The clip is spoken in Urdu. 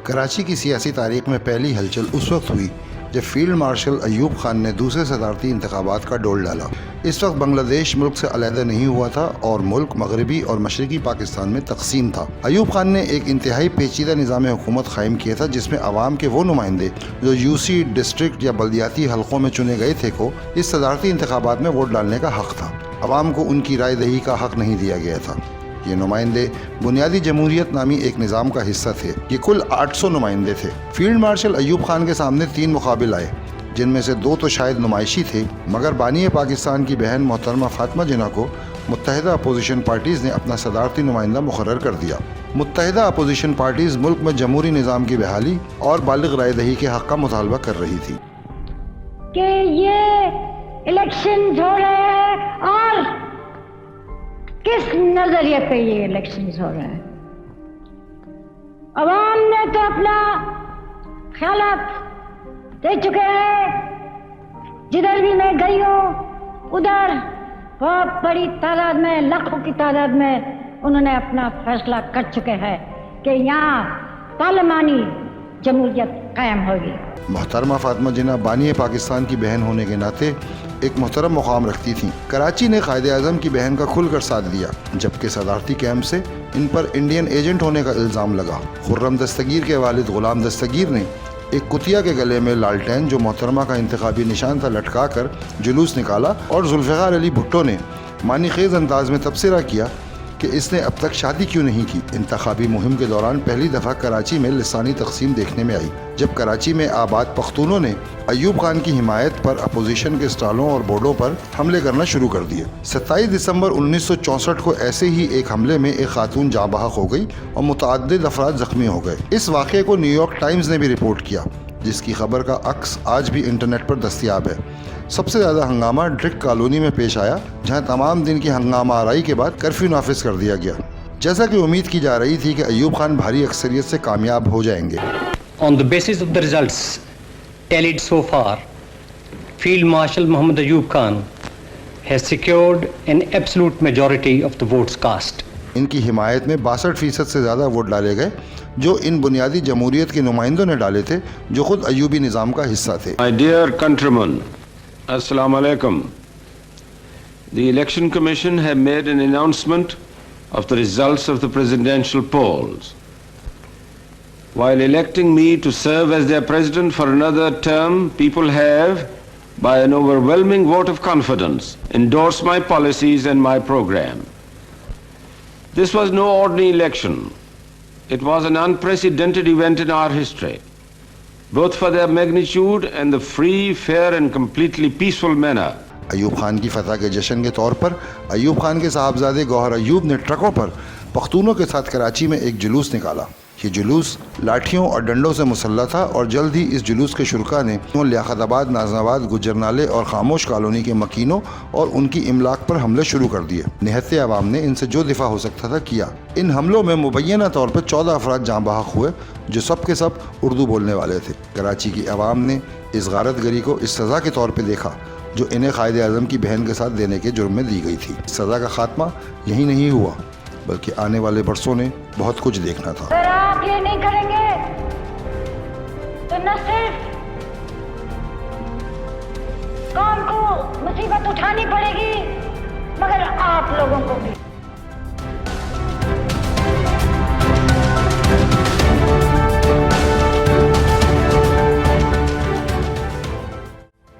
کراچی کی سیاسی تاریخ میں پہلی ہلچل اس وقت ہوئی جب فیلڈ مارشل ایوب خان نے دوسرے صدارتی انتخابات کا ڈول ڈالا۔ اس وقت بنگلہ دیش ملک سے علیحدہ نہیں ہوا تھا اور ملک مغربی اور مشرقی پاکستان میں تقسیم تھا۔ ایوب خان نے ایک انتہائی پیچیدہ نظام حکومت قائم کیا تھا جس میں عوام کے وہ نمائندے جو یوسی ڈسٹرکٹ یا بلدیاتی حلقوں میں چنے گئے تھے کو اس صدارتی انتخابات میں ووٹ ڈالنے کا حق تھا۔ عوام کو ان کی رائے دہی کا حق نہیں دیا گیا تھا۔ یہ نمائندے بنیادی جمہوریت نامی ایک نظام کا حصہ تھے۔ یہ کل 800 نمائندے تھے۔ فیلڈ مارشل ایوب خان کے سامنے 3 مقابل آئے، جن میں سے 2 تو شاید نمائشی تھے، مگر بانی پاکستان کی بہن محترمہ فاطمہ جناح کو متحدہ اپوزیشن پارٹیز نے اپنا صدارتی نمائندہ مقرر کر دیا۔ متحدہ اپوزیشن پارٹیز ملک میں جمہوری نظام کی بحالی اور بالغ رائے دہی کے حق کا مطالبہ کر رہی تھی کہ یہ الیکشن ہو رہے ہیں اور کس نظریے پہ یہ الیکشنز ہو رہے ہیں۔ عوام نے تو اپنا خیالات دے چکے ہیں، جدھر بھی میں گئی ہوں ادھر بہت بڑی تعداد میں، لاکھوں کی تعداد میں انہوں نے اپنا فیصلہ کر چکے ہیں کہ یہاں پارلیمانی جمہوریت قائم ہوگی۔ محترمہ فاطمہ جناح بانی پاکستان کی بہن ہونے کے ناطے ایک محترم مقام رکھتی تھیں۔ کراچی نے قائد اعظم کی بہن کا کھل کر ساتھ دیا، جبکہ صدارتی کیمپ سے ان پر انڈین ایجنٹ ہونے کا الزام لگا۔ خرم دستگیر کے والد غلام دستگیر نے ایک کتیا کے گلے میں لالٹین جو محترمہ کا انتخابی نشان تھا لٹکا کر جلوس نکالا، اور ذوالفقار علی بھٹو نے معنی خیز انداز میں تبصرہ کیا کہ اس نے اب تک شادی کیوں نہیں کی۔ انتخابی مہم کے دوران پہلی دفعہ کراچی میں لسانی تقسیم دیکھنے میں آئی، جب کراچی میں آباد پختونوں نے ایوب خان کی حمایت پر اپوزیشن کے اسٹالوں اور بورڈوں پر حملے کرنا شروع کر دیے۔ 27 دسمبر 1964 کو ایسے ہی ایک حملے میں ایک خاتون جاں بحق ہو گئی اور متعدد افراد زخمی ہو گئے۔ اس واقعے کو نیو یارک ٹائمز نے بھی رپورٹ کیا، جس کی خبر کا عکس آج بھی انٹرنیٹ پر دستیاب ہے۔ سب سے زیادہ ہنگامہ ڈرک کالونی میں پیش آیا، جہاں تمام دن کی ہنگامہ آرائی کے بعد کرفیو نافذ کر دیا گیا، جیسا کہ امید کی جا رہی تھی کہ ایوب خان بھاری اکثریت سے کامیاب ہو جائیں گے۔ On the basis of the results tallied so far, Field Marshal Mohammad Ayub Khan has secured an absolute majority of the votes cast. ان کی حمایت میں 62% سے زیادہ ووٹ ڈالے گئے، جو ان بنیادی جمہوریت کے نمائندوں نے ڈالے تھے جو خود ایوبی نظام کا حصہ تھے۔ My dear countrymen, Assalamu alaikum. The Election Commission have made an announcement of the results of the presidential polls. While electing me to serve as their president for another term, people have, by an overwhelming vote of confidence, endorsed my policies and my program. This was no ordinary election. It was an unprecedented event in our history, both for their magnitude and the free, fair and completely peaceful manner. Ayub Khan کی فتح کے جشن کے طور پر ایوب خان کے صاحبزادے گوہر ایوب نے ٹرکوں پر پختونوں کے ساتھ کراچی میں ایک جلوس نکالا۔ یہ جلوس لاٹھیوں اور ڈنڈوں سے مسلح تھا اور جلد ہی اس جلوس کے شرکاء نے لیاقت آباد، نازم آباد، گجرنالے اور خاموش کالونی کے مکینوں اور ان کی املاک پر حملے شروع کر دیے۔ نہتے عوام نے ان سے جو دفاع ہو سکتا تھا کیا۔ ان حملوں میں مبینہ طور پر 14 افراد جاں بحق ہوئے، جو سب کے سب اردو بولنے والے تھے۔ کراچی کی عوام نے اس غارت گری کو اس سزا کے طور پہ دیکھا جو انہیں قائد اعظم کی بہن کے ساتھ دینے کے جرم میں دی گئی تھی۔ سزا کا خاتمہ یہی نہیں ہوا، بلکہ آنے والے برسوں نے بہت کچھ دیکھنا تھا۔ اگر آپ یہ نہیں کریں گے تو نہ صرف قوم کو مصیبت اٹھانی پڑے گی، مگر آپ لوگوں کو بھی